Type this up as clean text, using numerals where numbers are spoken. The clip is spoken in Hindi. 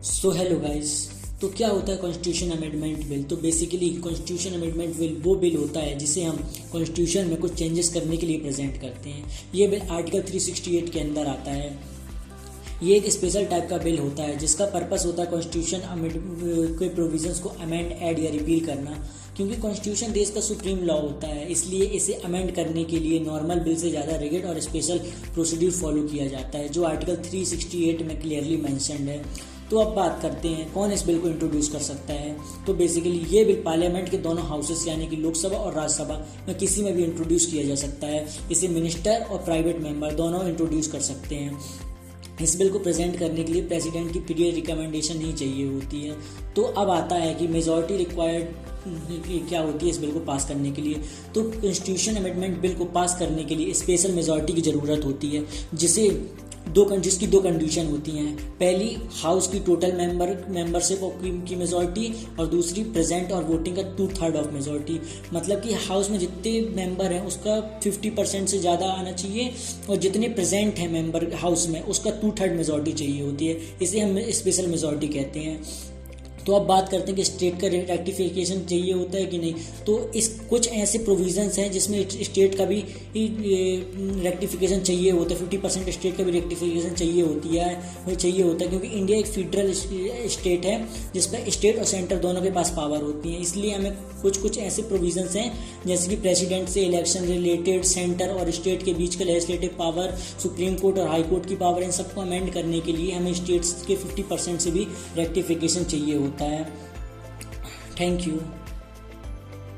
So hello guys. तो क्या होता है कॉन्स्टिट्यूशन अमेंडमेंट बिल? तो बेसिकली कॉन्स्टिट्यूशन अमेंडमेंट बिल वो बिल होता है जिसे हम कॉन्स्टिट्यूशन में कुछ चेंजेस करने के लिए प्रेजेंट करते हैं। ये बिल आर्टिकल 368 के अंदर आता है। ये एक स्पेशल टाइप का बिल होता है जिसका पर्पस होता है कॉन्स्टिट्यूशन के प्रोविजंस को अमेंड, ऐड या रिपील करना। क्योंकि कॉन्स्टिट्यूशन देश का सुप्रीम लॉ होता है, इसलिए इसे अमेंड करने के लिए नॉर्मल बिल से ज़्यादा रिगिड और स्पेशल प्रोसीड्यूर फॉलो किया जाता है, जो आर्टिकल 368 में क्लियरली मेंशन्ड है। तो अब बात करते हैं कौन इस बिल को इंट्रोड्यूस कर सकता है। तो बेसिकली ये बिल पार्लियामेंट के दोनों हाउसेस यानी कि लोकसभा और राज्यसभा में किसी में भी इंट्रोड्यूस किया जा सकता है। इसे मिनिस्टर और प्राइवेट मेंबर दोनों इंट्रोड्यूस कर सकते हैं। इस बिल को प्रेजेंट करने के लिए प्रेसिडेंट की पीरियड रिकमेंडेशन नहीं चाहिए होती है। तो अब आता है कि मेजॉरिटी रिक्वायर्ड क्या होती है इस बिल को पास करने के लिए। तो कॉन्स्टिट्यूशन अमेंडमेंट बिल को पास करने के लिए स्पेशल मेजॉरिटी की ज़रूरत होती है, जिसकी दो कंडीशन होती हैं। पहली, हाउस की टोटल मेंबरशिप की मेजॉरिटी, और दूसरी प्रेजेंट और वोटिंग का 2/3 ऑफ मेजॉरिटी। मतलब कि हाउस में जितने मेंबर हैं उसका 50% से ज़्यादा आना चाहिए, और जितने प्रेजेंट हैं मेंबर हाउस में उसका 2/3 मेजॉरिटी चाहिए होती है। इसे हम स्पेशल मेजॉरिटी कहते हैं। तो अब बात करते हैं कि स्टेट का रेक्टिफिकेशन चाहिए होता है कि नहीं। तो इस कुछ ऐसे प्रोविजंस हैं जिसमें स्टेट का भी रेक्टिफिकेशन चाहिए होता है। 50% स्टेट का भी रेक्टिफिकेशन चाहिए होता है क्योंकि इंडिया एक फेडरल स्टेट है जिस पर स्टेट और सेंटर दोनों के पास पावर होती है। इसलिए हमें कुछ ऐसे प्रोविजंस हैं जैसे कि प्रेसिडेंट से इलेक्शन रिलेटेड, सेंटर और स्टेट के बीच का लेजिस्लेटिव पावर, सुप्रीम कोर्ट और हाई कोर्ट की पावर, इन सबको अमेंड करने के लिए हमें स्टेट्स के 50% से भी रेक्टिफिकेशन चाहिए होता है। Thank you.